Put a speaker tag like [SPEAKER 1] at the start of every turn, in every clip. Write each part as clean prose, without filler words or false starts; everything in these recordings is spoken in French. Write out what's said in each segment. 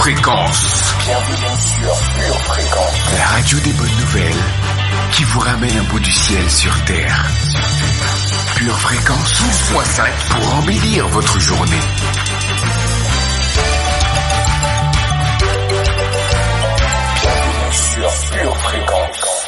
[SPEAKER 1] Fréquence.
[SPEAKER 2] Bienvenue sur Pure Fréquence.
[SPEAKER 1] La radio des bonnes nouvelles qui vous ramène un bout du ciel sur Terre. Pure Fréquence 12.5 pour embellir votre journée.
[SPEAKER 2] Bienvenue sur Pure Fréquence.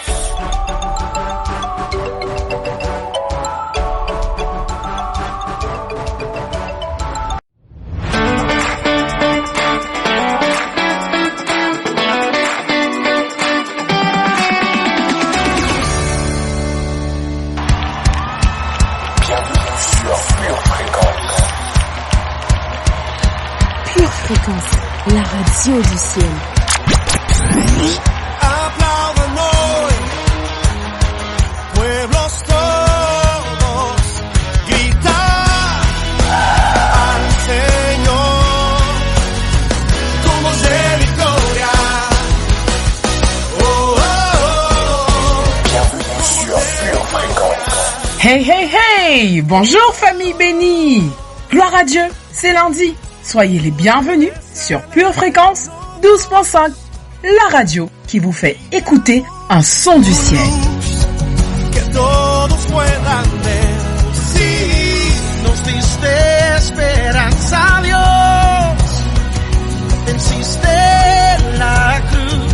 [SPEAKER 3] Fréquence, la radio du ciel.
[SPEAKER 4] Aplaudan hoy, pueblos todos, gritar al Señor con voz de victoria. Oh, oh, oh.
[SPEAKER 2] Bienvenue sur Pure Fréquence.
[SPEAKER 5] Hey, hey, hey! Bonjour famille bénie! Gloire à Dieu, c'est lundi. Soyez les bienvenus sur Pure Fréquence 12.5, la radio qui vous fait écouter un son du ciel.
[SPEAKER 4] Que todos puedan ver, si nos diste esperanza, Dios, venciste la cruz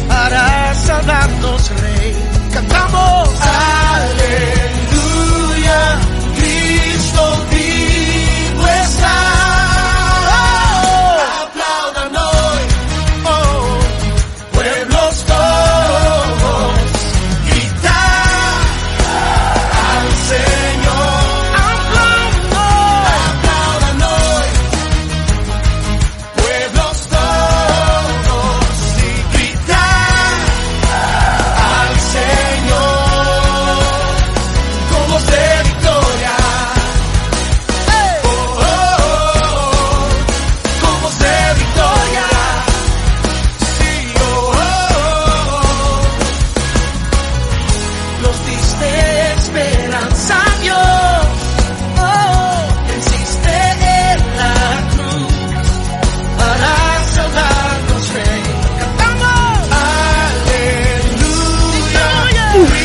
[SPEAKER 4] para salvarnos, Rey. Cantamos, aleluya, Cristo vivo está.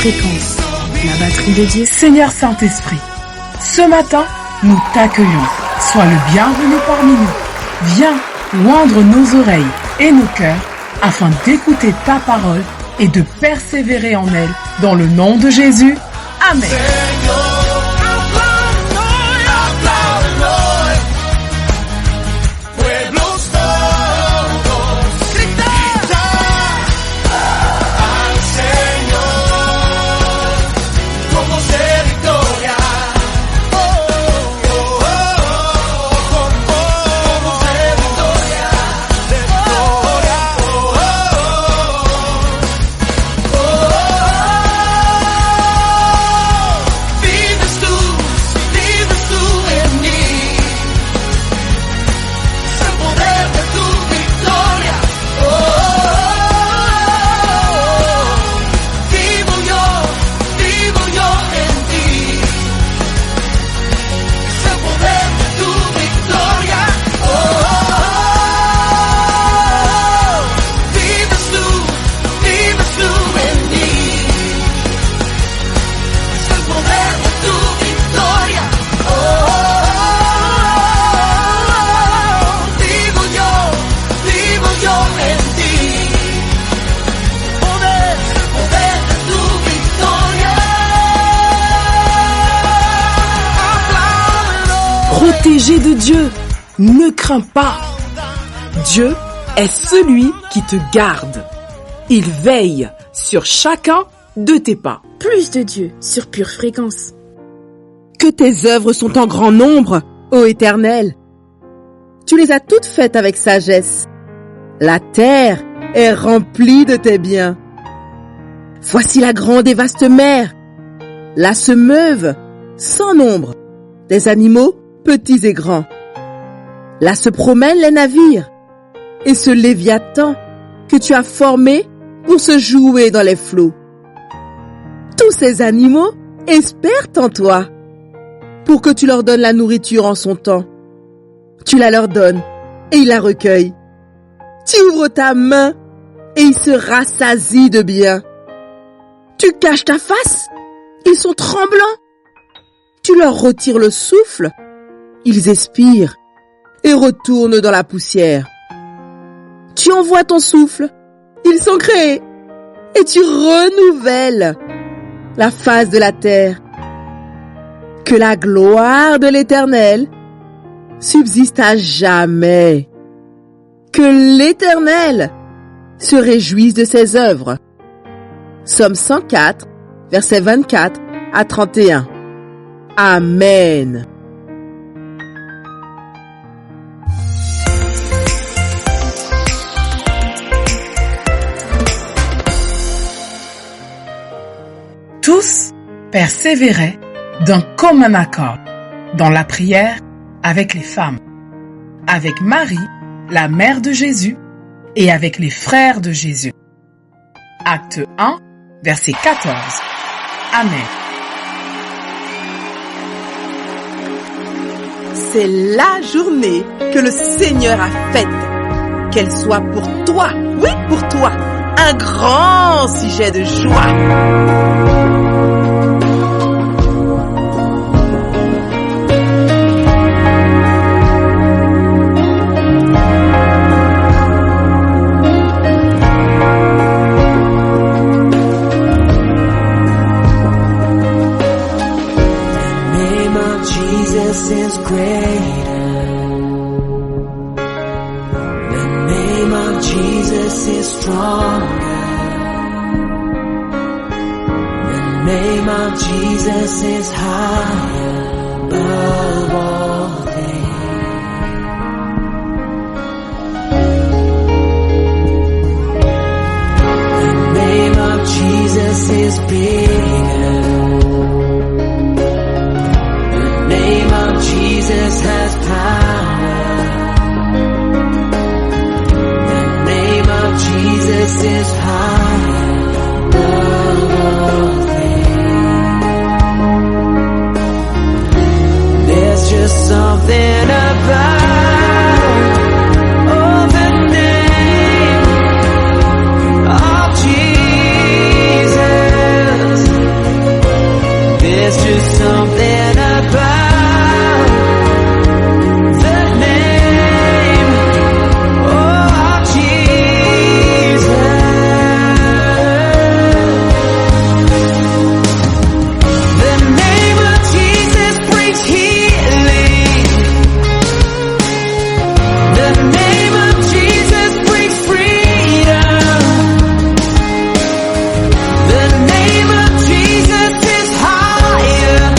[SPEAKER 3] Fréquence, la batterie de Dieu.
[SPEAKER 5] Seigneur Saint-Esprit, ce matin, nous t'accueillons. Sois le bienvenu parmi nous. Viens oindre nos oreilles et nos cœurs afin d'écouter ta parole et de persévérer en elle. Dans le nom de Jésus, Amen. Protégé de Dieu, ne crains pas. Dieu est celui qui te garde. Il veille sur chacun de tes pas.
[SPEAKER 3] Plus de Dieu sur Pure Fréquence.
[SPEAKER 6] Que tes œuvres sont en grand nombre, ô Éternel. Tu les as toutes faites avec sagesse. La terre est remplie de tes biens. Voici la grande et vaste mer. Là se meuvent, sans nombre, des animaux petits et grands. Là se promènent les navires, et ce Léviathan que tu as formé pour se jouer dans les flots. Tous ces animaux espèrent en toi, pour que tu leur donnes la nourriture en son temps. Tu la leur donnes, et ils la recueillent. Tu ouvres ta main et ils se rassasient de bien. Tu caches ta face, ils sont tremblants. Tu leur retires le souffle, ils expirent et retournent dans la poussière. Tu envoies ton souffle, ils sont créés et tu renouvelles la face de la terre. Que la gloire de l'Éternel subsiste à jamais. Que l'Éternel se réjouisse de ses œuvres. Psaume 104, versets 24 à 31. Amen.
[SPEAKER 5] Tous persévéraient d'un commun accord dans la prière avec les femmes, avec Marie, la mère de Jésus, et avec les frères de Jésus. Acte 1, verset 14. Amen.
[SPEAKER 6] C'est la journée que le Seigneur a faite. Qu'elle soit pour toi, oui pour toi, un grand sujet de joie.
[SPEAKER 7] Jesus is greater. The name of Jesus is stronger. The name of Jesus is higher above all things. The name of Jesus is bigger. Jesus has power. The name of Jesus is higher above all things. There's just something about the name of Jesus. There's just something about the name of Jesus is higher.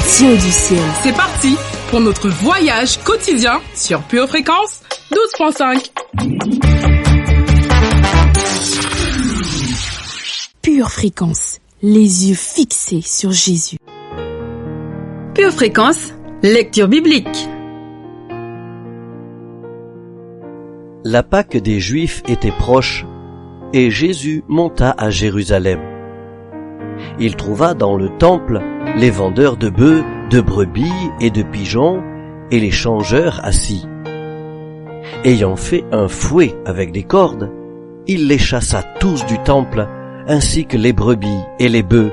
[SPEAKER 3] radio du ciel.
[SPEAKER 5] C'est parti pour notre voyage quotidien sur Pure Fréquence 12.5.
[SPEAKER 3] Pure Fréquence, les yeux fixés sur Jésus.
[SPEAKER 8] Pure Fréquence, lecture biblique.
[SPEAKER 9] La Pâque des Juifs était proche et Jésus monta à Jérusalem. Il trouva dans le temple les vendeurs de bœufs, de brebis et de pigeons et les changeurs assis. Ayant fait un fouet avec des cordes, il les chassa tous du temple, ainsi que les brebis et les bœufs.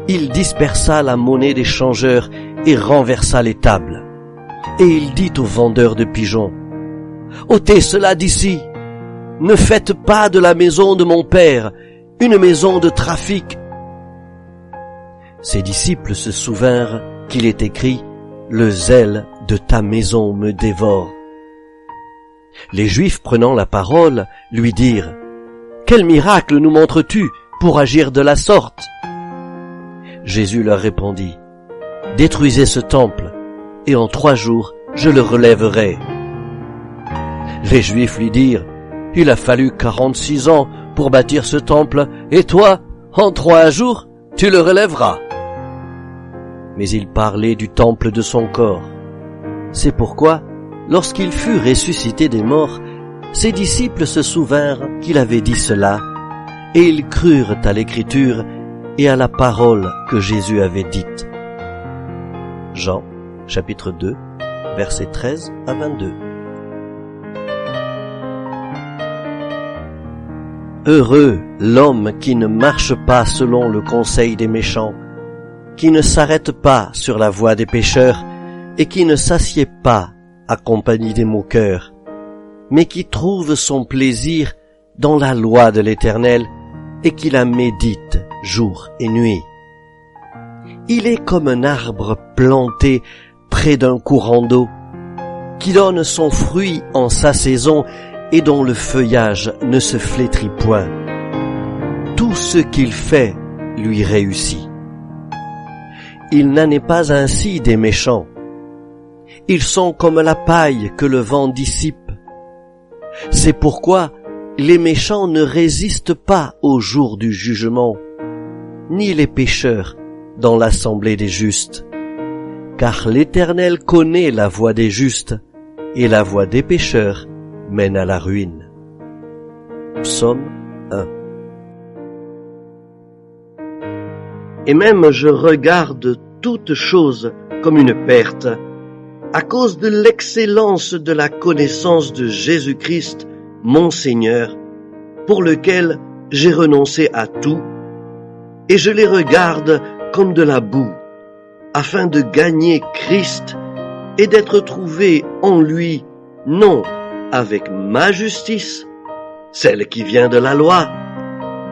[SPEAKER 9] Il dispersa la monnaie des changeurs et renversa les tables. Et il dit aux vendeurs de pigeons, « Ôtez cela d'ici! Ne faites pas de la maison de mon père une maison de trafic. » Ses disciples se souvinrent qu'il est écrit « Le zèle de ta maison me dévore. » Les Juifs prenant la parole lui dirent « Quel miracle nous montres-tu pour agir de la sorte ?» Jésus leur répondit « Détruisez ce temple, et en 3 jours je le relèverai. » Les Juifs lui dirent « Il a fallu 46 ans pour bâtir ce temple, et toi, en 3 jours, tu le relèveras. » Mais il parlait du temple de son corps. C'est pourquoi, lorsqu'il fut ressuscité des morts, ses disciples se souvinrent qu'il avait dit cela, et ils crurent à l'écriture et à la parole que Jésus avait dite. Jean, chapitre 2, versets 13 à 22. Heureux l'homme qui ne marche pas selon le conseil des méchants, qui ne s'arrête pas sur la voie des pécheurs et qui ne s'assied pas à compagnie des moqueurs, mais qui trouve son plaisir dans la loi de l'Éternel et qui la médite jour et nuit. Il est comme un arbre planté près d'un courant d'eau, qui donne son fruit en sa saison et dont le feuillage ne se flétrit point. Tout ce qu'il fait lui réussit. Il n'en est pas ainsi des méchants. Ils sont comme la paille que le vent dissipe. C'est pourquoi les méchants ne résistent pas au jour du jugement, ni les pécheurs dans l'assemblée des justes. Car l'Éternel connaît la voie des justes, et la voie des pécheurs mène à la ruine. Psaume 1. Et même je regarde toute chose comme une perte, à cause de l'excellence de la connaissance de Jésus-Christ, mon Seigneur, pour lequel j'ai renoncé à tout, et je les regarde comme de la boue, afin de gagner Christ et d'être trouvé en lui, non avec ma justice, celle qui vient de la loi,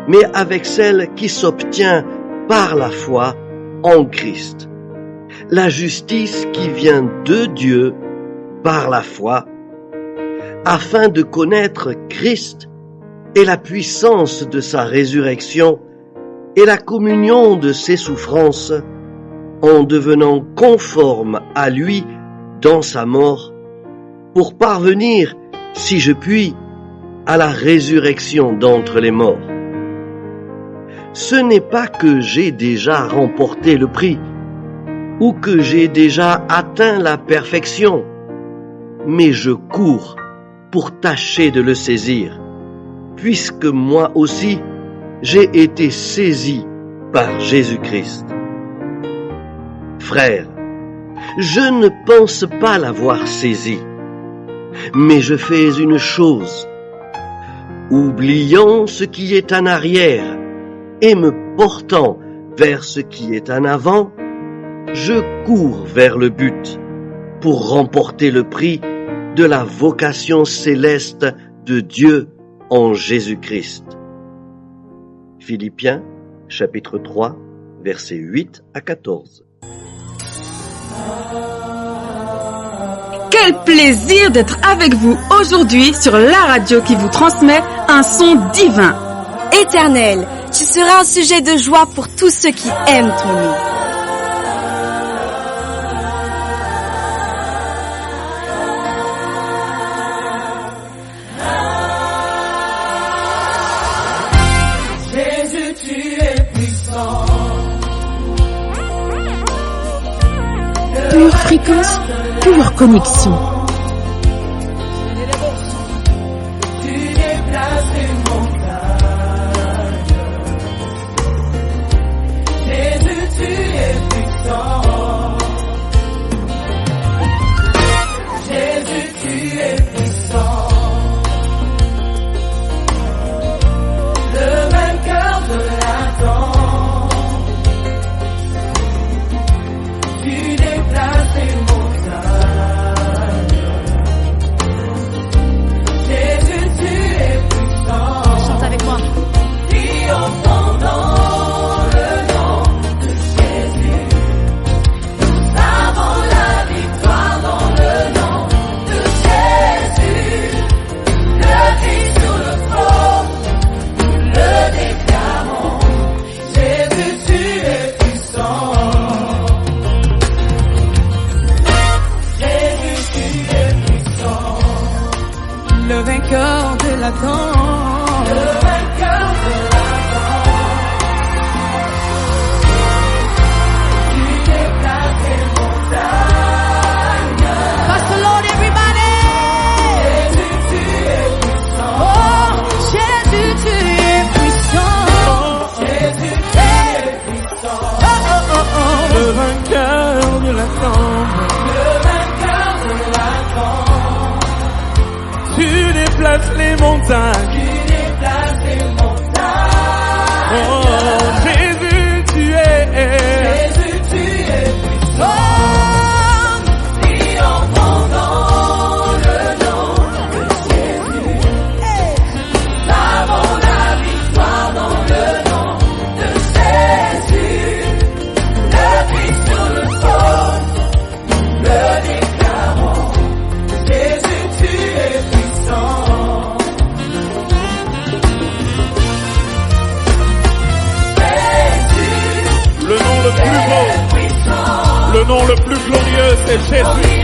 [SPEAKER 9] mais avec celle qui s'obtient par la foi en Christ, la justice qui vient de Dieu par la foi, afin de connaître Christ et la puissance de sa résurrection et la communion de ses souffrances, en devenant conforme à lui dans sa mort, pour parvenir, si je puis, à la résurrection d'entre les morts. Ce n'est pas que j'ai déjà remporté le prix, ou que j'ai déjà atteint la perfection, mais je cours pour tâcher de le saisir, puisque moi aussi j'ai été saisi par Jésus-Christ. Frères, je ne pense pas l'avoir saisi, mais je fais une chose, oubliant ce qui est en arrière et me portant vers ce qui est en avant, je cours vers le but pour remporter le prix de la vocation céleste de Dieu en Jésus-Christ. Philippiens, chapitre 3, versets 8 à 14.
[SPEAKER 8] Quel plaisir d'être avec vous aujourd'hui sur la radio qui vous transmet un son divin.
[SPEAKER 10] Éternel, tu seras un sujet de joie pour tous ceux qui aiment ton nom.
[SPEAKER 3] fréquence, pure connexion.
[SPEAKER 4] Le vainqueur de la danse. Le vainqueur de la danse. Tu déplaces les montagnes. Passe Lord, everybody. Jésus, tu es puissant. Oh, Jésus, tu es puissant. Oh, Jésus, tu es puissant. Oh, oh, oh, oh. Le vainqueur de la danse. Le vainqueur de la danse. Tu déplaces les montagnes. Tu déplaces les montagnes. Oh, Jésus, tu es. Jésus, tu es puissant. Triomphons dans le nom de Jésus. Nous avons la victoire dans le nom de Jésus. Le Christ sur le trône, le déclarons. Jésus, tu es puissant.
[SPEAKER 10] Le nom le plus beau, le nom le plus glorieux, c'est Jésus.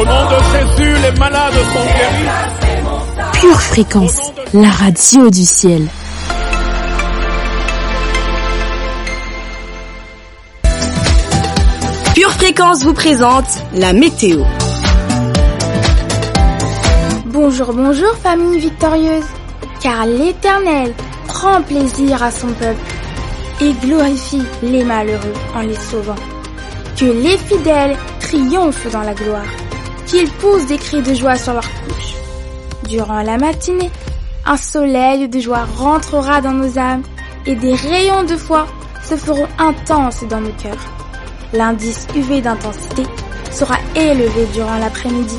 [SPEAKER 10] Au nom de Jésus, les malades sont guéris.
[SPEAKER 3] Pure fréquence, la radio du ciel.
[SPEAKER 8] Pure Fréquence vous présente la météo.
[SPEAKER 11] Bonjour, bonjour famille victorieuse, car l'Éternel prend plaisir à son peuple et glorifie les malheureux en les sauvant. Que les fidèles triomphent dans la gloire, qu'ils poussent des cris de joie sur leurs bouches. Durant la matinée, un soleil de joie rentrera dans nos âmes et des rayons de foi se feront intenses dans nos cœurs. L'indice UV d'intensité sera élevé durant l'après-midi.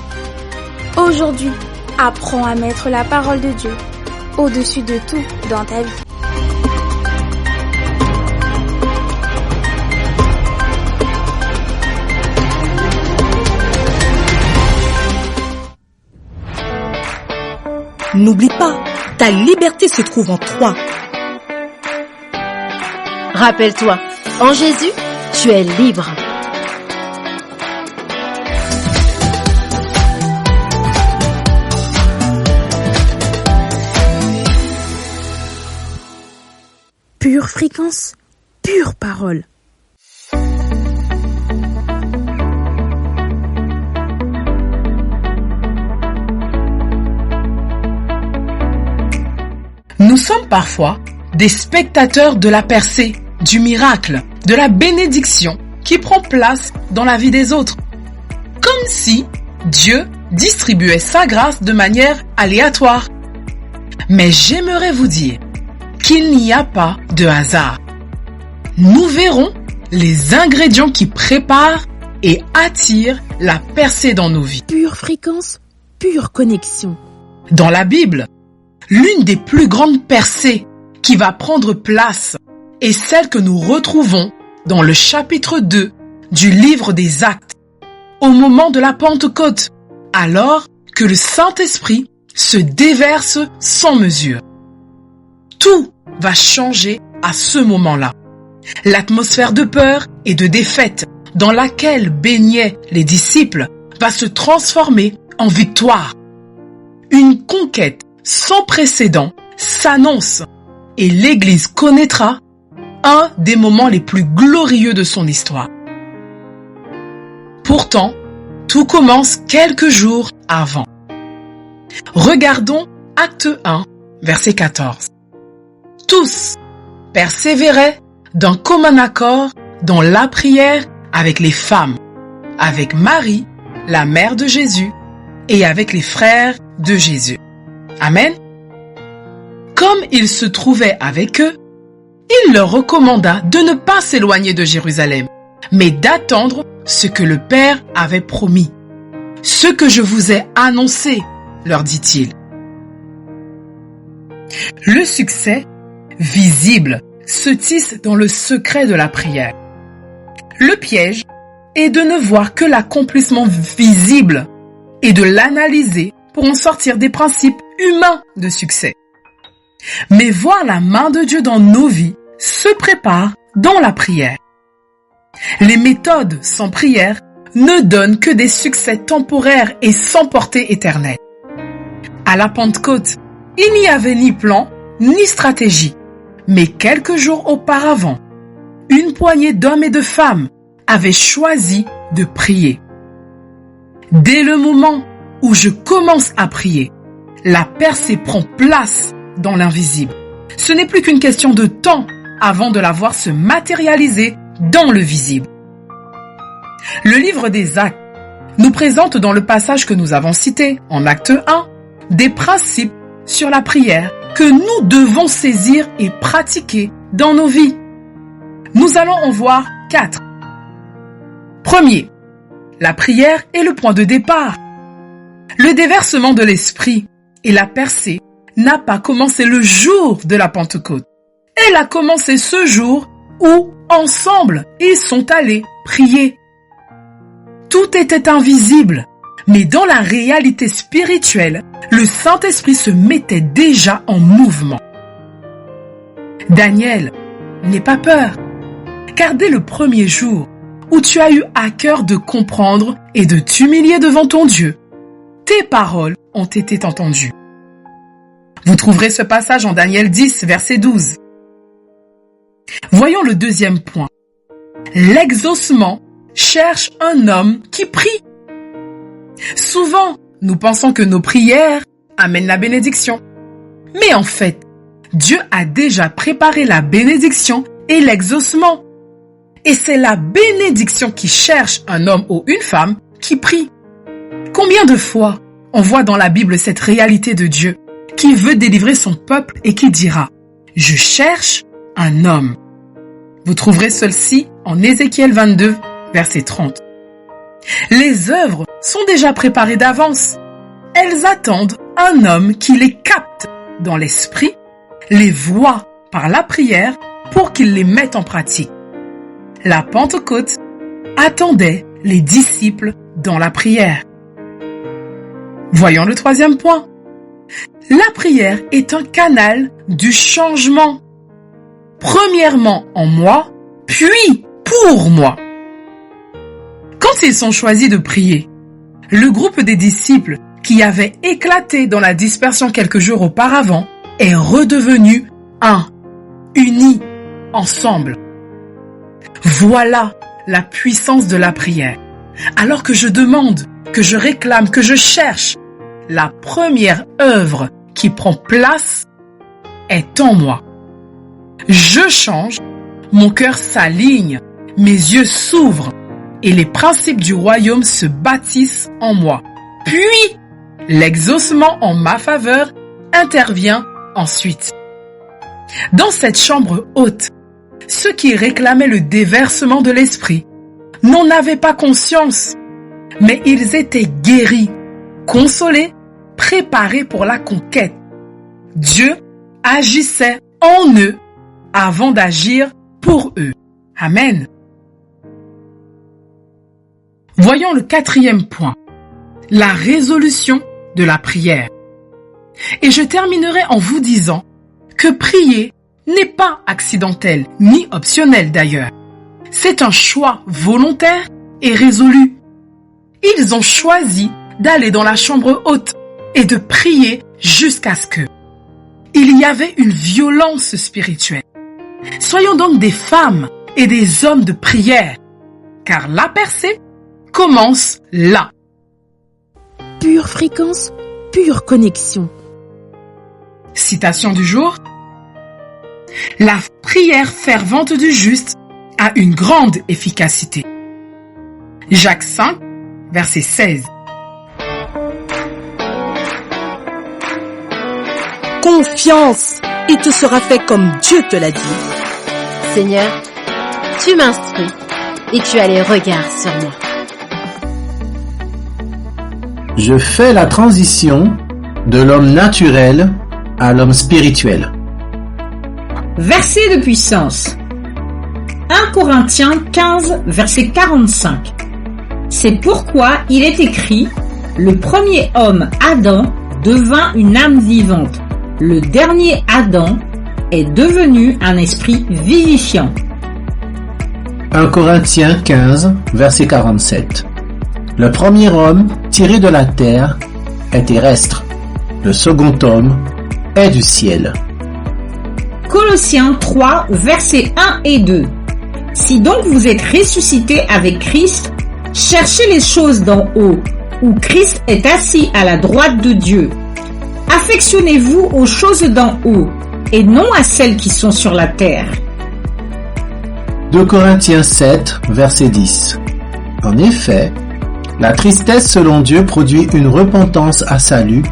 [SPEAKER 11] Aujourd'hui, apprends à mettre la parole de Dieu au-dessus de tout dans ta vie.
[SPEAKER 12] N'oublie pas, ta liberté se trouve en toi.
[SPEAKER 13] Rappelle-toi, en Jésus, tu es libre.
[SPEAKER 3] Pure fréquence, pure parole.
[SPEAKER 5] Nous sommes parfois des spectateurs de la percée, du miracle, de la bénédiction qui prend place dans la vie des autres. Comme si Dieu distribuait sa grâce de manière aléatoire. Mais j'aimerais vous dire qu'il n'y a pas de hasard. Nous verrons les ingrédients qui préparent et attirent la percée dans nos vies.
[SPEAKER 3] Pure fréquence, pure connexion.
[SPEAKER 5] Dans la Bible, l'une des plus grandes percées qui va prendre place est celle que nous retrouvons dans le chapitre 2 du livre des Actes, au moment de la Pentecôte, alors que le Saint-Esprit se déverse sans mesure. Tout va changer à ce moment-là. L'atmosphère de peur et de défaite dans laquelle baignaient les disciples va se transformer en victoire. Une conquête sans précédent s'annonce et l'Église connaîtra un des moments les plus glorieux de son histoire. Pourtant, tout commence quelques jours avant. Regardons Acte 1, verset 14. Tous persévéraient d'un commun accord dans la prière avec les femmes, avec Marie, la mère de Jésus, et avec les frères de Jésus. Amen. Comme il se trouvait avec eux, il leur recommanda de ne pas s'éloigner de Jérusalem, mais d'attendre ce que le Père avait promis. Ce que je vous ai annoncé, leur dit-il. Le succès visible se tisse dans le secret de la prière. Le piège est de ne voir que l'accomplissement visible et de l'analyser pour en sortir des principes humains de succès. Mais voir la main de Dieu dans nos vies se prépare dans la prière. Les méthodes sans prière ne donnent que des succès temporaires et sans portée éternelle. À la Pentecôte, il n'y avait ni plan, ni stratégie. Mais quelques jours auparavant, une poignée d'hommes et de femmes avaient choisi de prier. Dès le moment où je commence à prier, la percée prend place dans l'invisible. Ce n'est plus qu'une question de temps avant de la voir se matérialiser dans le visible. Le livre des Actes nous présente dans le passage que nous avons cité, en Acte 1, des principes sur la prière que nous devons saisir et pratiquer dans nos vies. Nous allons en voir 4. Premier, la prière est le point de départ. Le déversement de l'esprit et la percée n'a pas commencé le jour de la Pentecôte. Elle a commencé ce jour où, ensemble, ils sont allés prier. Tout était invisible, mais dans la réalité spirituelle, le Saint-Esprit se mettait déjà en mouvement. Daniel, n'aie pas peur, car dès le premier jour où tu as eu à cœur de comprendre et de t'humilier devant ton Dieu, tes paroles ont été entendues. Vous trouverez ce passage en Daniel 10, verset 12. Voyons le deuxième point. L'exaucement cherche un homme qui prie. Souvent, nous pensons que nos prières amènent la bénédiction. Mais en fait, Dieu a déjà préparé la bénédiction et l'exaucement. Et c'est la bénédiction qui cherche un homme ou une femme qui prie. Combien de fois on voit dans la Bible cette réalité de Dieu qui veut délivrer son peuple et qui dira « Je cherche un homme ». Vous trouverez celle-ci en Ézéchiel 22, verset 30. Les œuvres sont déjà préparées d'avance. Elles attendent un homme qui les capte dans l'esprit, les voit par la prière pour qu'il les mette en pratique. La Pentecôte attendait les disciples dans la prière. Voyons le troisième point. La prière est un canal du changement. Premièrement en moi, puis pour moi. Quand ils sont choisis de prier, le groupe des disciples qui avait éclaté dans la dispersion quelques jours auparavant est redevenu un, unis, ensemble. Voilà la puissance de la prière. Alors que je demande, que je réclame, que je cherche, la première œuvre qui prend place est en moi. Je change, mon cœur s'aligne, mes yeux s'ouvrent et les principes du royaume se bâtissent en moi. Puis, l'exaucement en ma faveur intervient ensuite. Dans cette chambre haute, ceux qui réclamaient le déversement de l'esprit n'en avaient pas conscience, mais ils étaient guéris, consolés, préparés pour la conquête. Dieu agissait en eux avant d'agir pour eux. Amen. Voyons le quatrième point, la résolution de la prière. Et je terminerai en vous disant que prier n'est pas accidentel, ni optionnel d'ailleurs. C'est un choix volontaire et résolu. Ils ont choisi d'aller dans la chambre haute et de prier jusqu'à ce que il y avait une violence spirituelle. Soyons donc des femmes et des hommes de prière, car la percée commence là.
[SPEAKER 3] Pure fréquence, pure connexion.
[SPEAKER 5] Citation du jour. La prière fervente du juste a une grande efficacité. Jacques 5, verset 16.
[SPEAKER 12] Confiance, il te sera fait comme Dieu te l'a dit.
[SPEAKER 13] Seigneur, tu m'instruis et tu as les regards sur moi.
[SPEAKER 14] Je fais la transition de l'homme naturel à l'homme spirituel.
[SPEAKER 15] Verset de puissance. 1 Corinthiens 15, verset 45. C'est pourquoi il est écrit, le premier homme, Adam, devint une âme vivante. Le dernier Adam est devenu un esprit vivifiant.
[SPEAKER 14] 1 Corinthiens 15, verset 47. Le premier homme tiré de la terre est terrestre. Le second homme est du ciel.
[SPEAKER 15] Colossiens 3, versets 1 et 2. Si donc vous êtes ressuscités avec Christ, cherchez les choses d'en haut, où Christ est assis à la droite de Dieu. Affectionnez-vous aux choses d'en haut, et non à celles qui sont sur la terre.
[SPEAKER 14] 2 Corinthiens 7, verset 10. En effet, la tristesse selon Dieu produit une repentance à salut,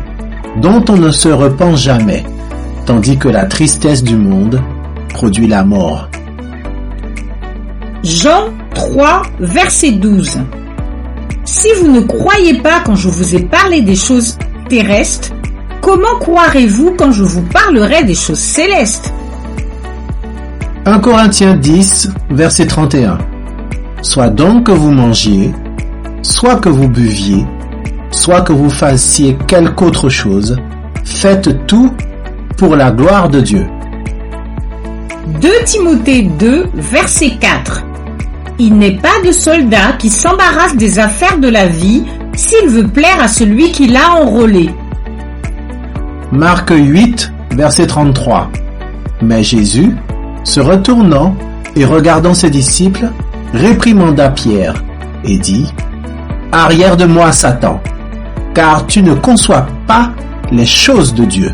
[SPEAKER 14] dont on ne se repent jamais, tandis que la tristesse du monde produit la mort.
[SPEAKER 15] Jean 3, verset 12. Si vous ne croyez pas quand je vous ai parlé des choses terrestres, comment croirez-vous quand je vous parlerai des choses célestes?
[SPEAKER 14] 1 Corinthiens 10, verset 31. Soit donc que vous mangiez, soit que vous buviez, soit que vous fassiez quelque autre chose, faites tout pour la gloire de Dieu.
[SPEAKER 15] 2 Timothée 2, verset 4. Il n'est pas de soldat qui s'embarrasse des affaires de la vie s'il veut plaire à celui qui l'a enrôlé.
[SPEAKER 14] Marc 8, verset 33. Mais Jésus, se retournant et regardant ses disciples, réprimanda Pierre et dit : Arrière de moi, Satan, car tu ne conçois pas les choses de Dieu.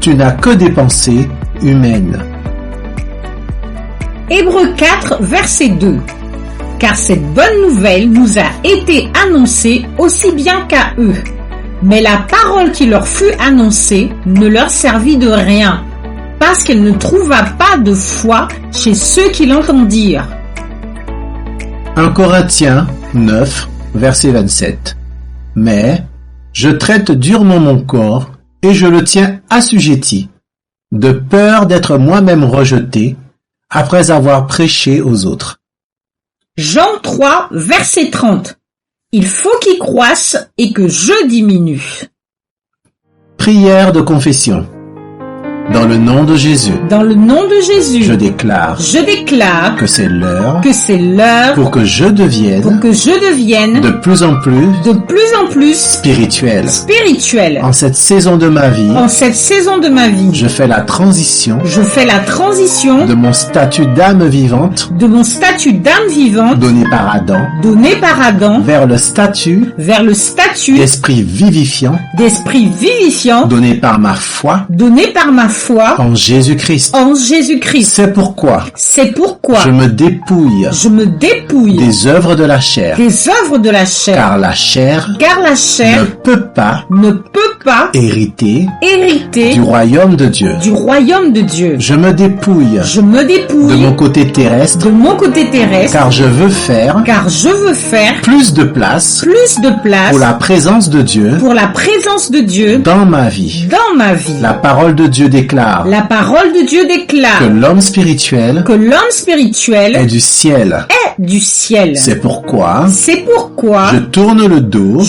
[SPEAKER 14] Tu n'as que des pensées humaines.
[SPEAKER 15] Hébreux 4, verset 2. Car cette bonne nouvelle nous a été annoncée aussi bien qu'à eux. Mais la parole qui leur fut annoncée ne leur servit de rien, parce qu'elle ne trouva pas de foi chez ceux qui l'entendirent.
[SPEAKER 14] 1 Corinthiens 9, verset 27. Mais je traite durement mon corps et je le tiens assujetti, de peur d'être moi-même rejeté après avoir prêché aux autres.
[SPEAKER 15] Jean 3, verset 30. Il faut qu'il croisse et que je diminue.
[SPEAKER 14] Prière de confession. Dans le nom de Jésus.
[SPEAKER 15] Dans le nom de Jésus.
[SPEAKER 14] Je déclare.
[SPEAKER 15] Que
[SPEAKER 14] c'est l'heure.
[SPEAKER 15] Pour que je devienne.
[SPEAKER 14] De plus en plus.
[SPEAKER 15] Spirituel.
[SPEAKER 14] En cette saison de ma vie. Je fais la transition.
[SPEAKER 15] De
[SPEAKER 14] mon statut d'âme vivante. Donné par Adam. Vers le statut. D'esprit vivifiant. Donné par ma foi. En Jésus-Christ. C'est pourquoi. Je me dépouille. Des œuvres de la chair. Car la chair. Ne peut pas. Hériter. Du royaume de Dieu. Je me dépouille. De mon côté terrestre. Car je veux faire. Plus de place. Pour la présence de Dieu. Dans ma vie. La parole de Dieu déclare. Que l'homme spirituel. Est du ciel. C'est pourquoi. Je tourne le dos.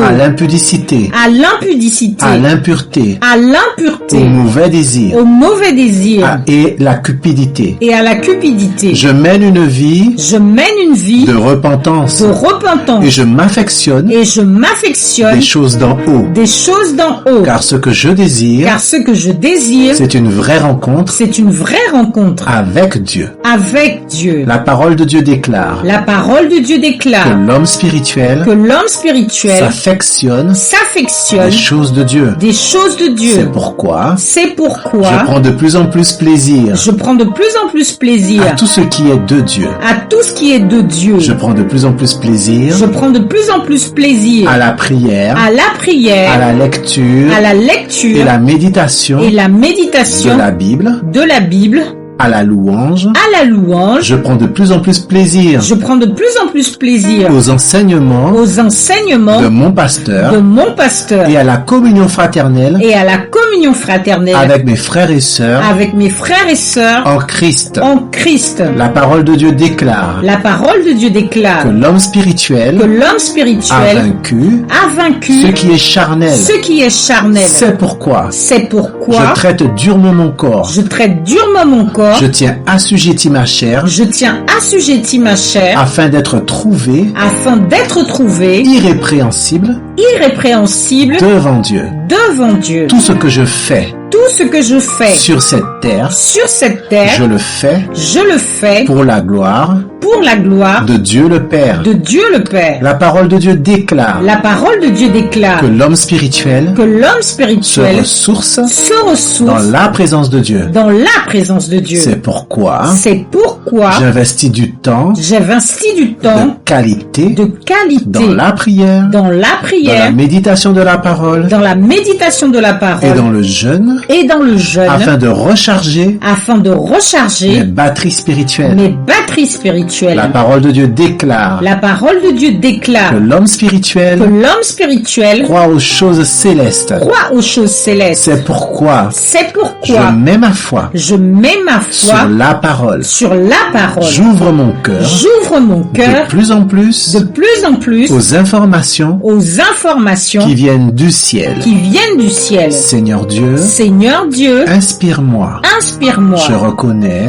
[SPEAKER 14] À l'impudicité.
[SPEAKER 15] l'impudicité,
[SPEAKER 14] à l'impureté,
[SPEAKER 15] à l'impureté,
[SPEAKER 14] au mauvais désir,
[SPEAKER 15] au mauvais désir
[SPEAKER 14] et la cupidité.
[SPEAKER 15] et à la cupidité.
[SPEAKER 14] Je mène une vie
[SPEAKER 15] une vie
[SPEAKER 14] de repentance et je m'affectionne des choses d'en haut. Car ce que je désire, c'est une vraie rencontre avec Dieu. La parole de Dieu déclare que l'homme spirituel s'affectionne des choses de Dieu. C'est pourquoi je prends de plus en plus plaisir à tout ce qui est de Dieu. Je prends de plus en plus plaisir à la prière, à la lecture et la méditation de la Bible, à la louange, je prends de plus en plus plaisir aux enseignements de mon pasteur et à la communion fraternelle avec mes frères et sœurs en Christ. La parole de Dieu déclare que l'homme spirituel a vaincu ce qui est charnel. C'est pourquoi je traite durement mon corps. Je tiens assujetti ma chair afin d'être trouvé irrépréhensible devant Dieu. Tout ce que je fais sur cette terre, je le fais pour la gloire de Dieu le Père. La parole de Dieu déclare que l'homme spirituel se ressource dans la présence de Dieu. C'est pourquoi j'investis du temps de qualité dans la prière, dans la méditation de la parole et dans le jeûne afin de recharger mes batteries spirituelles. La parole de Dieu déclare que l'homme spirituel croit aux choses célestes. C'est pourquoi je mets ma foi sur la parole. J'ouvre mon cœur de plus en plus aux informations qui viennent du ciel. Seigneur Dieu, inspire-moi.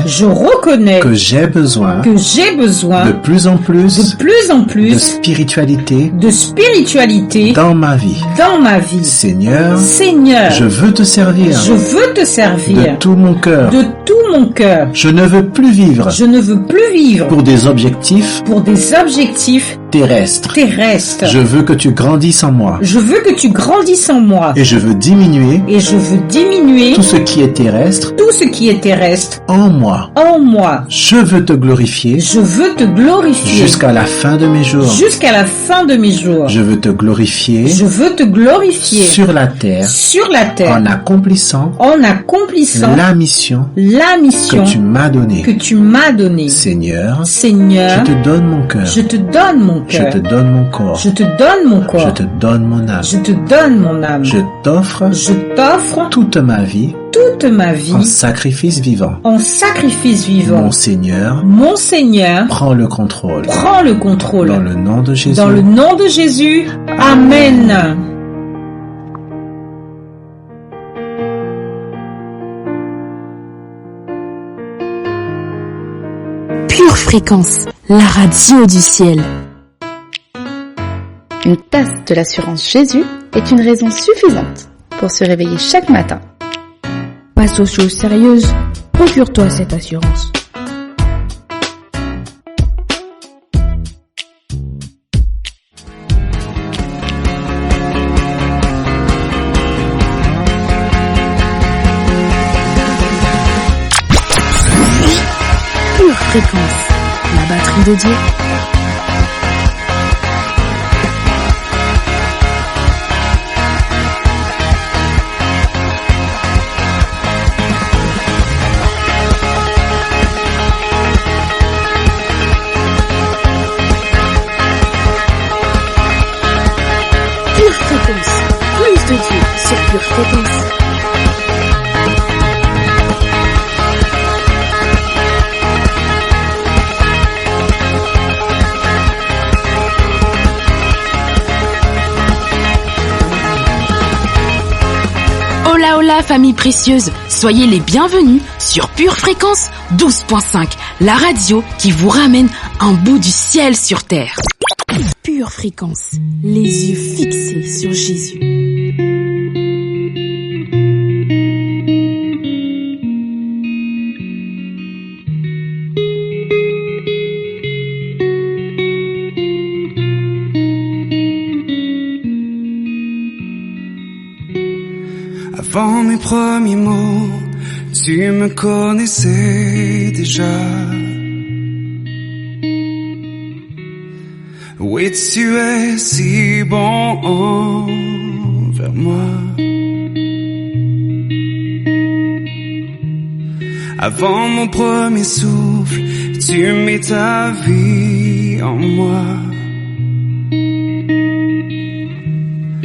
[SPEAKER 14] Je reconnais que j'ai besoin de plus en plus de spiritualité dans ma vie. Seigneur, je veux te servir de tout mon cœur. Je ne veux plus vivre pour des objectifs terrestres. Je veux que tu grandisses en moi. Et je veux diminuer tout ce qui est terrestre en moi. Je veux te glorifier jusqu'à la fin de mes jours. Je veux te glorifier sur la terre en accomplissant la mission que tu m'as donnée. Seigneur, je te donne mon cœur. Je te donne mon corps. Je te donne mon âme. Je t'offre toute ma vie en sacrifice vivant. Mon Seigneur, prends le contrôle. Dans le nom de Jésus.
[SPEAKER 15] Amen.
[SPEAKER 3] Pure Fréquence, la radio du ciel.
[SPEAKER 16] Une tasse de l'assurance Jésus est une raison suffisante pour se réveiller chaque matin.
[SPEAKER 17] Passe aux choses sérieuses, procure-toi cette assurance.
[SPEAKER 3] Pure Fréquence, la batterie de Dieu. Plus de Dieu sur Pure Fréquence. Hola hola famille précieuse, soyez les bienvenus sur Pure Fréquence 12.5, la radio qui vous ramène un bout du ciel sur terre. Pure Fréquence, les yeux fixés sur Jésus.
[SPEAKER 18] Avant mes premiers mots, tu me connaissais déjà. Oui, tu es si bon envers moi. Avant mon premier souffle, tu mets ta vie en moi.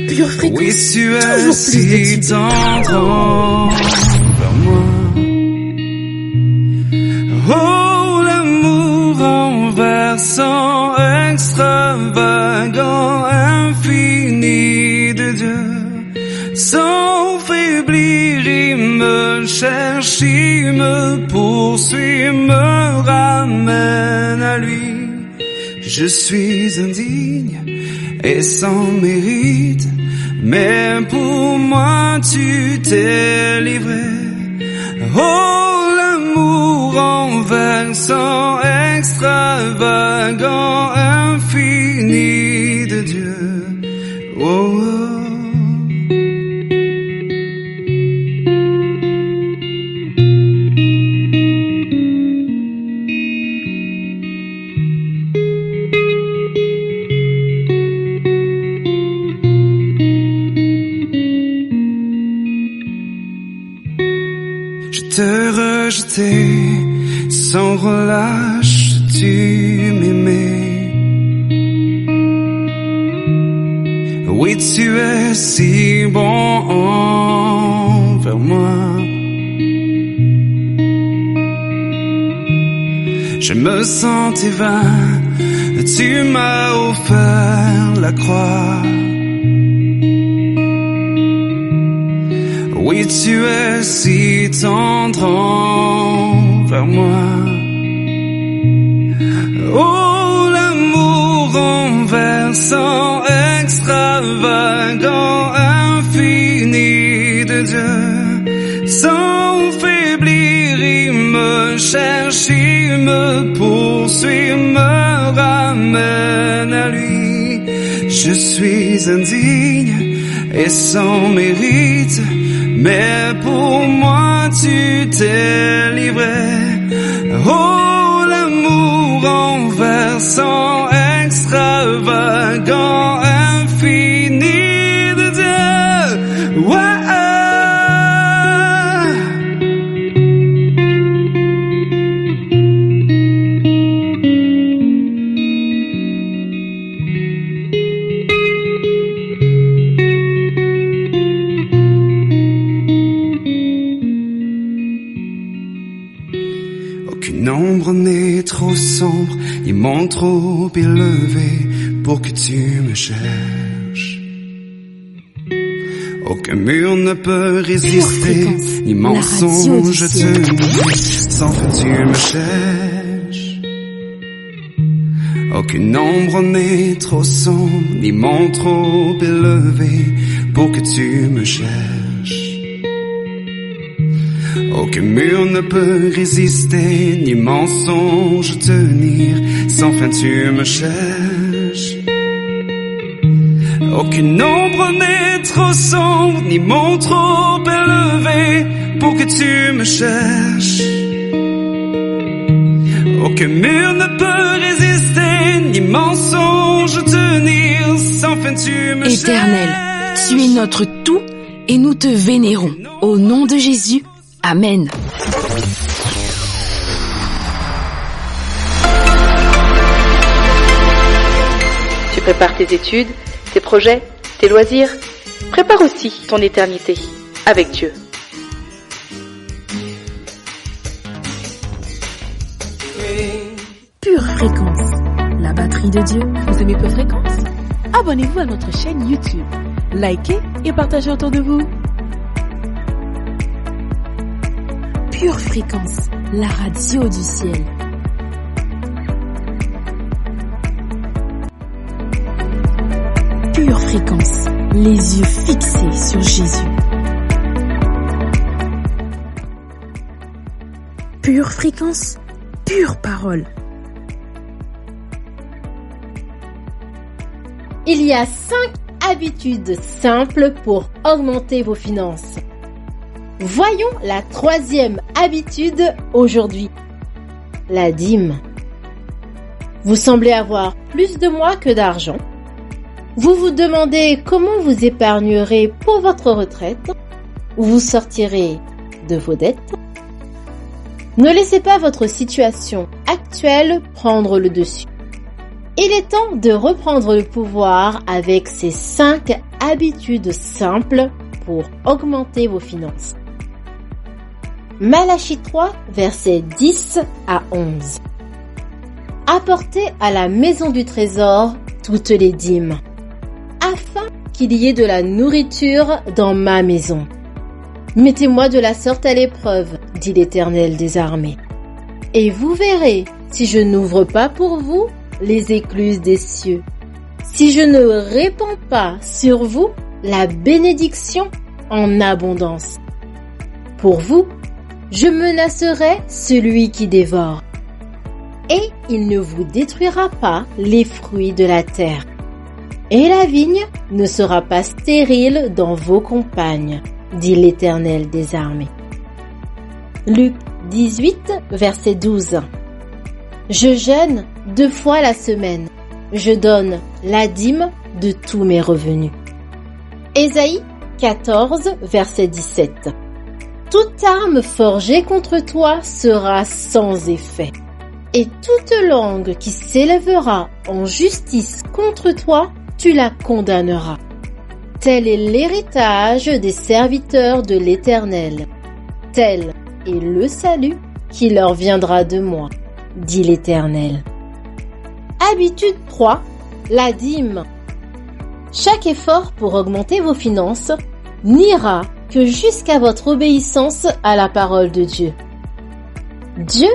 [SPEAKER 3] Pure Fréquence,
[SPEAKER 18] oui, tu es si tendre envers moi. Oh, l'amour renversant, extravagant, infini de Dieu. Sans faiblir, il me cherche, il me poursuit, me ramène à lui. Je suis indigne et sans mérite, mais pour moi tu t'es livré. Oh, l'amour renversant, extravagant, infini de Dieu. Oh, oh. Te rejeter sans relâche, tu m'aimais. Oui, tu es si bon envers moi. Je me sentais vain, tu m'as offert la croix. Oui, tu es si tendre envers moi. Oh, l'amour renversant, extravagant, infini de Dieu. Sans faiblir, il me cherche, il me poursuit, me ramène à lui. Je suis indigne et sans mérite, mais pour moi tu t'es livré. Oh, l'amour renversant, extravagant, infini de Dieu. Ouais. L'ombre n'est trop sombre, ni mon trop élevé pour que tu me cherches. Aucun mur ne peut résister, ni mensonge tenir, sans fin tu me cherches. Aucune ombre n'est trop sombre, ni mon trop élevé pour que tu me cherches. Aucun mur ne peut résister, ni mensonge tenir, sans fin tu me cherches. Aucune ombre n'est trop sombre, ni mon trop élevé, pour que tu me cherches. Aucun mur ne peut résister, ni mensonge tenir, sans fin tu me cherches.
[SPEAKER 3] Éternel, tu es notre tout, et nous te vénérons. Au nom de Jésus, Amen.
[SPEAKER 16] Tu prépares tes études, tes projets, tes loisirs. Prépare aussi ton éternité avec Dieu.
[SPEAKER 3] Pure Fréquence, la batterie de Dieu.
[SPEAKER 19] Vous aimez Pure Fréquence? Abonnez-vous à notre chaîne YouTube. Likez et partagez autour de vous.
[SPEAKER 3] Pure Fréquence, la radio du ciel. Pure Fréquence, les yeux fixés sur Jésus. Pure Fréquence, pure parole.
[SPEAKER 13] Il y a 5 habitudes simples pour augmenter vos finances. Voyons la 3e habitude aujourd'hui. La dîme. Vous semblez avoir plus de mois que d'argent. Vous vous demandez comment vous épargnerez pour votre retraite ou vous sortirez de vos dettes. Ne laissez pas votre situation actuelle prendre le dessus. Il est temps de reprendre le pouvoir avec ces 5 habitudes simples pour augmenter vos finances. Malachie 3, versets 10 à 11. Apportez à la maison du trésor toutes les dîmes, afin qu'il y ait de la nourriture dans ma maison. Mettez-moi de la sorte à l'épreuve, dit l'Éternel des armées. Et vous verrez si je n'ouvre pas pour vous les écluses des cieux, si je ne répands pas sur vous la bénédiction en abondance. Pour vous, je menacerai celui qui dévore, et il ne vous détruira pas les fruits de la terre. Et la vigne ne sera pas stérile dans vos campagnes, dit l'Éternel des armées. Luc 18, verset 12. Je jeûne 2 fois la semaine. Je donne la dîme de tous mes revenus. Ésaïe 14, verset 17. Toute arme forgée contre toi sera sans effet. Et toute langue qui s'élèvera en justice contre toi, tu la condamneras. Tel est l'héritage des serviteurs de l'Éternel. Tel est le salut qui leur viendra de moi, dit l'Éternel. Habitude 3, la dîme. Chaque effort pour augmenter vos finances n'ira que jusqu'à votre obéissance à la parole de Dieu. Dieu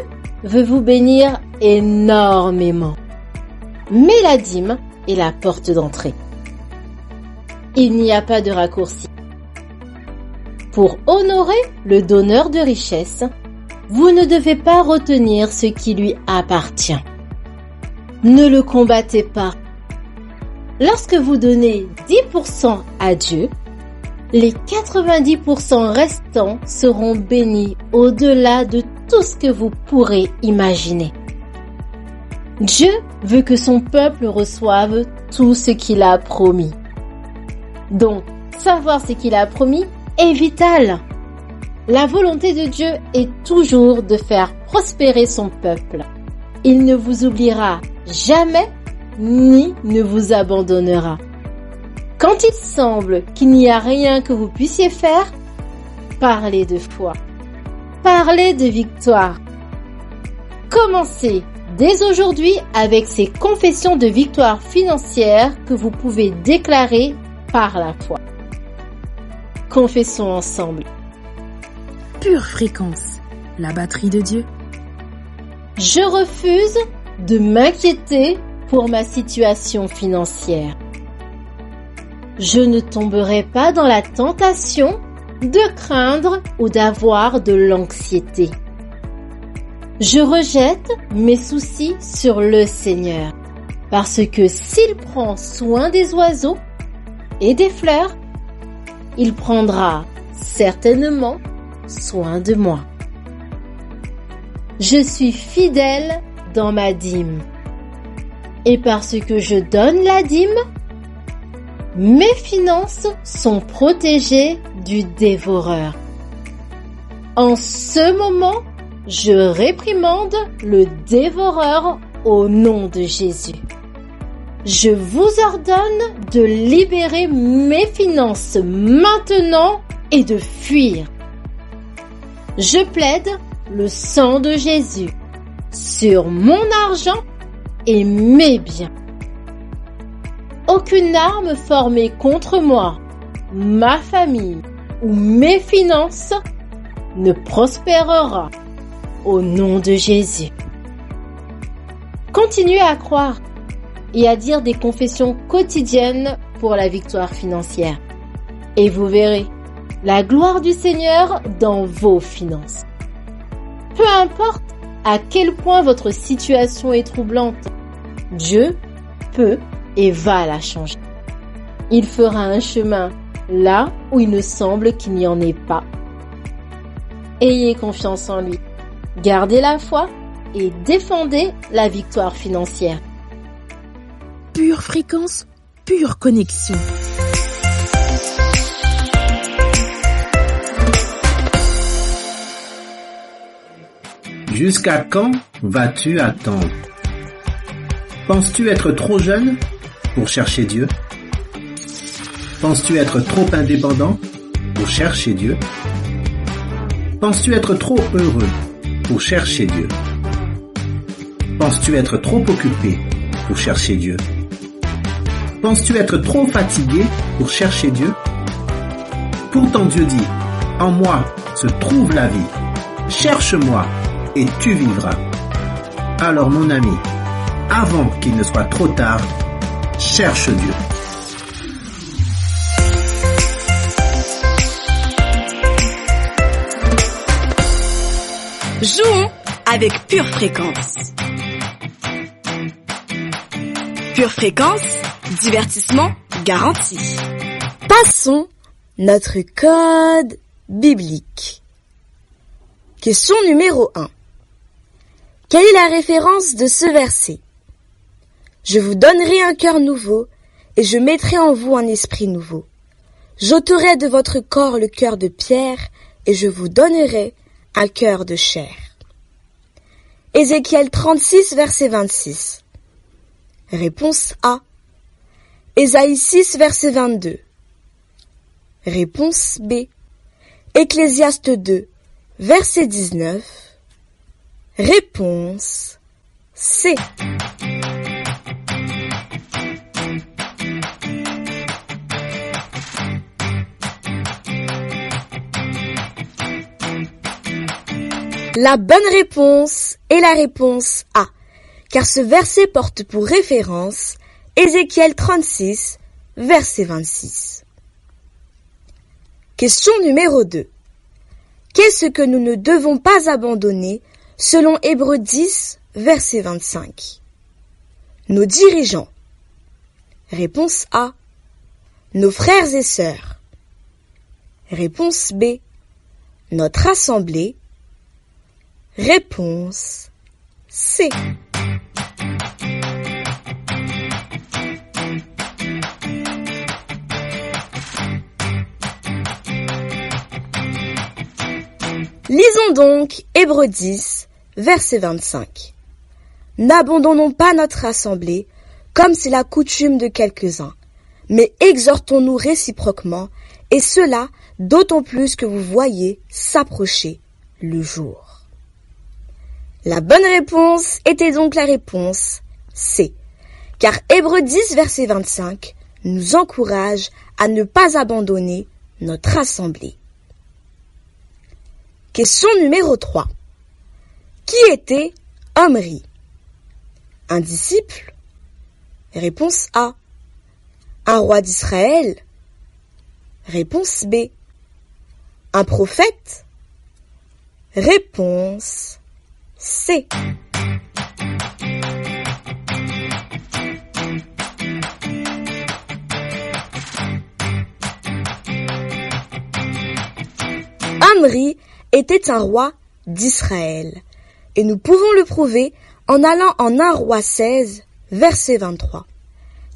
[SPEAKER 13] veut vous bénir énormément, mais la dîme est la porte d'entrée. Il n'y a pas de raccourci. Pour honorer le donneur de richesse, vous ne devez pas retenir ce qui lui appartient. Ne le combattez pas. Lorsque vous donnez 10% à Dieu, les 90% restants seront bénis au-delà de tout ce que vous pourrez imaginer. Dieu veut que son peuple reçoive tout ce qu'il a promis. Donc, savoir ce qu'il a promis est vital. La volonté de Dieu est toujours de faire prospérer son peuple. Il ne vous oubliera jamais ni ne vous abandonnera. Quand il semble qu'il n'y a rien que vous puissiez faire, parlez de foi. Parlez de victoire. Commencez dès aujourd'hui avec ces confessions de victoire financière que vous pouvez déclarer par la foi. Confessons ensemble.
[SPEAKER 3] Pure Fréquence, la batterie de Dieu.
[SPEAKER 13] Je refuse de m'inquiéter pour ma situation financière. Je ne tomberai pas dans la tentation de craindre ou d'avoir de l'anxiété. Je rejette mes soucis sur le Seigneur, parce que s'il prend soin des oiseaux et des fleurs, il prendra certainement soin de moi. Je suis fidèle dans ma dîme. Et parce que je donne la dîme, mes finances sont protégées du dévoreur. En ce moment, je réprimande le dévoreur au nom de Jésus. Je vous ordonne de libérer mes finances maintenant et de fuir. Je plaide le sang de Jésus sur mon argent et mes biens. Aucune arme formée contre moi, ma famille ou mes finances ne prospérera au nom de Jésus. Continuez à croire et à dire des confessions quotidiennes pour la victoire financière. Et vous verrez la gloire du Seigneur dans vos finances. Peu importe à quel point votre situation est troublante, Dieu peut et va la changer. Il fera un chemin là où il ne semble qu'il n'y en ait pas. Ayez confiance en lui. Gardez la foi et défendez la victoire financière.
[SPEAKER 3] Pure fréquence, pure connexion.
[SPEAKER 14] Jusqu'à quand vas-tu attendre? Penses-tu être trop jeune pour chercher Dieu? Penses-tu être trop indépendant pour chercher Dieu? Penses-tu être trop heureux pour chercher Dieu? Penses-tu être trop occupé pour chercher Dieu? Penses-tu être trop fatigué pour chercher Dieu? Pourtant Dieu dit, en moi se trouve la vie. Cherche-moi et tu vivras. Alors mon ami, avant qu'il ne soit trop tard, cherche Dieu.
[SPEAKER 12] Jouons avec Pure Fréquence. Pure Fréquence, divertissement garanti.
[SPEAKER 17] Passons notre code biblique. Question numéro 1. Quelle est la référence de ce verset? Je vous donnerai un cœur nouveau et je mettrai en vous un esprit nouveau. J'ôterai de votre corps le cœur de pierre et je vous donnerai un cœur de chair. Ézéchiel 36, verset 26. Réponse A. Ésaïe 6, verset 22. Réponse B. Ecclésiaste 2, verset 19. Réponse C. La bonne réponse est la réponse A, car ce verset porte pour référence Ézéchiel 36, verset 26. Question numéro 2. Qu'est-ce que nous ne devons pas abandonner selon Hébreux 10, verset 25? Nos dirigeants. Réponse A. Nos frères et sœurs. Réponse B. Notre assemblée. Réponse C. Lisons donc Hébreux 10, verset 25. N'abandonnons pas notre assemblée, comme c'est la coutume de quelques-uns, mais exhortons-nous réciproquement, et cela d'autant plus que vous voyez s'approcher le jour. La bonne réponse était donc la réponse C, car Hébreux 10, verset 25 nous encourage à ne pas abandonner notre assemblée. Question numéro 3. Qui était Omri? Un disciple? Réponse A. Un roi d'Israël? Réponse B. Un prophète? Réponse C. Omri était un roi d'Israël, et nous pouvons le prouver en allant en 1 Roi 16, verset 23.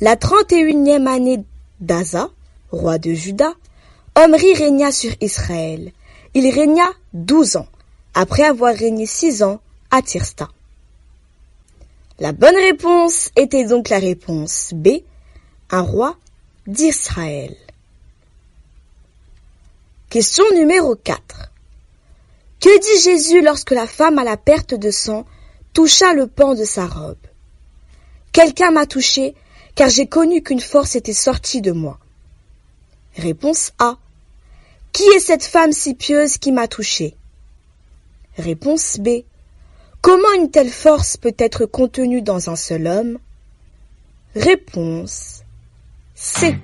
[SPEAKER 17] La 31e année d'Asa, roi de Juda, Omri régna sur Israël. Il régna 12 ans, après avoir régné 6 ans à Tirsta. La bonne réponse était donc la réponse B, un roi d'Israël. Question numéro 4. Que dit Jésus lorsque la femme à la perte de sang toucha le pan de sa robe? Quelqu'un m'a touché, car j'ai connu qu'une force était sortie de moi. Réponse A. Qui est cette femme si pieuse qui m'a touché? Réponse B. Comment une telle force peut être contenue dans un seul homme? Réponse C.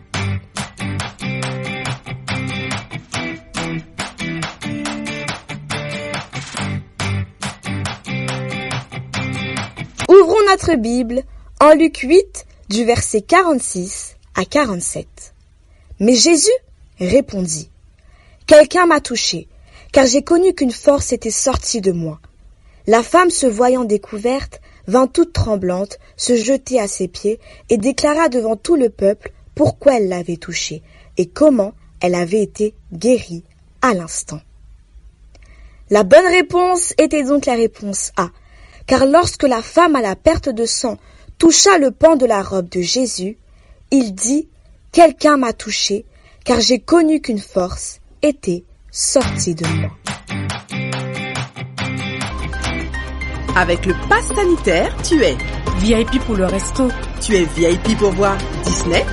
[SPEAKER 17] Ouvrons notre Bible en Luc 8, du verset 46 à 47. Mais Jésus répondit, « Quelqu'un m'a touché, car j'ai connu qu'une force était sortie de moi. » La femme, se voyant découverte, vint toute tremblante se jeter à ses pieds et déclara devant tout le peuple pourquoi elle l'avait touché et comment elle avait été guérie à l'instant. La bonne réponse était donc la réponse A, car lorsque la femme à la perte de sang toucha le pan de la robe de Jésus, il dit « Quelqu'un m'a touché, car j'ai connu qu'une force était sortie de moi. »
[SPEAKER 6] Avec le pass sanitaire, tu es
[SPEAKER 5] VIP pour le resto.
[SPEAKER 6] Tu es VIP pour voir Disney.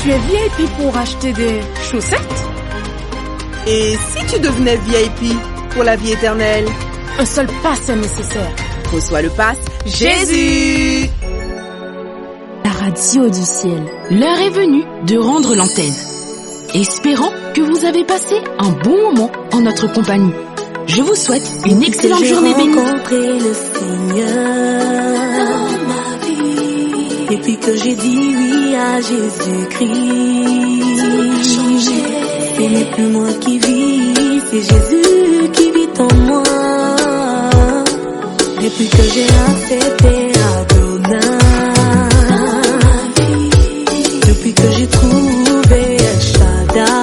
[SPEAKER 5] Tu es VIP pour acheter des chaussettes.
[SPEAKER 6] Et si tu devenais VIP pour la vie éternelle?
[SPEAKER 5] Un seul pass est nécessaire.
[SPEAKER 6] Reçois le pass Jésus.
[SPEAKER 3] La radio du ciel. L'heure est venue de rendre l'antenne. Espérant que vous avez passé un bon moment en notre compagnie. Je vous souhaite une excellente journée bénie.
[SPEAKER 7] J'ai rencontré le Seigneur dans ma vie. Depuis que j'ai dit oui à Jésus-Christ, ce n'est plus moi qui vis, c'est Jésus qui vit en moi. Depuis que j'ai accepté Adonai, depuis que j'ai trouvé El Shaddai,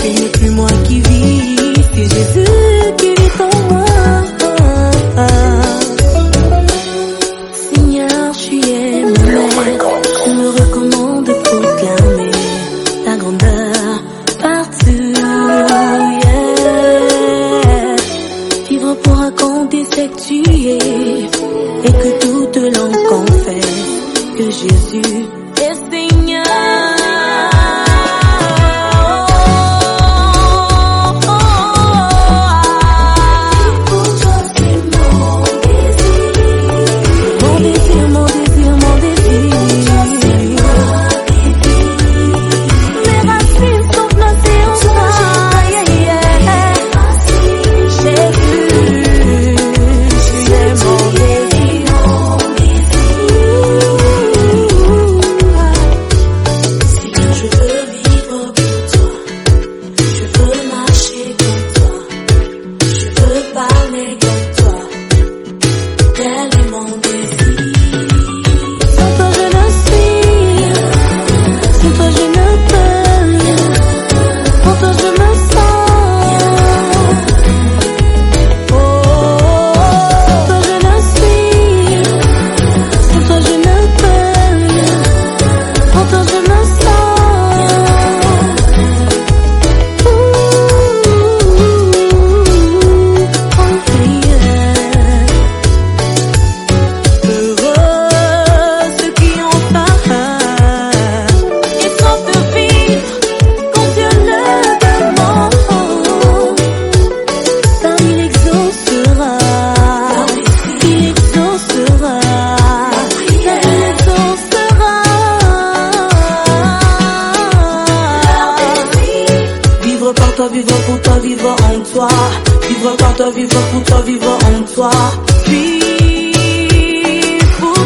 [SPEAKER 7] ce n'est plus moi qui vis, c'est Jésus qui vit en moi. Seigneur, tu es mon maître, tu me recommandes de proclamer ta grandeur partout. Yeah. Vivre pour raconter ce que tu es et que toute langue confesse que Jésus est Seigneur.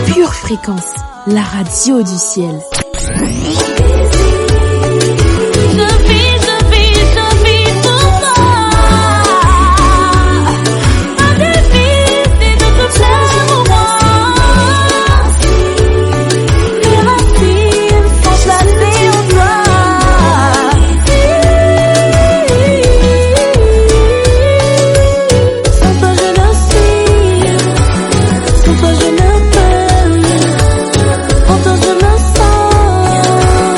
[SPEAKER 3] Pure Fréquence, la radio du ciel.
[SPEAKER 7] Sans toi je ne peux, pourtant je me sens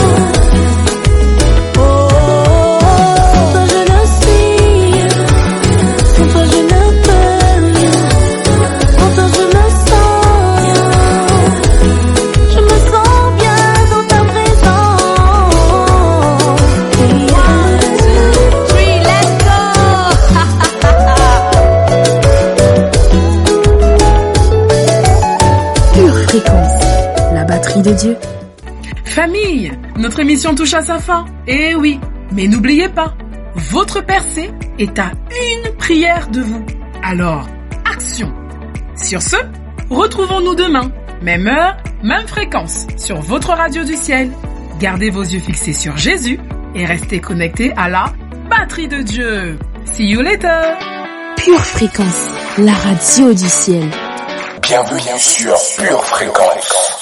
[SPEAKER 3] Fréquence, la batterie de Dieu.
[SPEAKER 5] Famille, notre émission touche à sa fin. Eh oui, mais n'oubliez pas, votre percée est à une prière de vous. Alors, action! Sur ce, retrouvons-nous demain, même heure, même fréquence, sur votre radio du ciel. Gardez vos yeux fixés sur Jésus et restez connectés à la batterie de Dieu. See you later!
[SPEAKER 3] Pure Fréquence, la radio du ciel.
[SPEAKER 2] Bienvenue sur Pure Fréquence.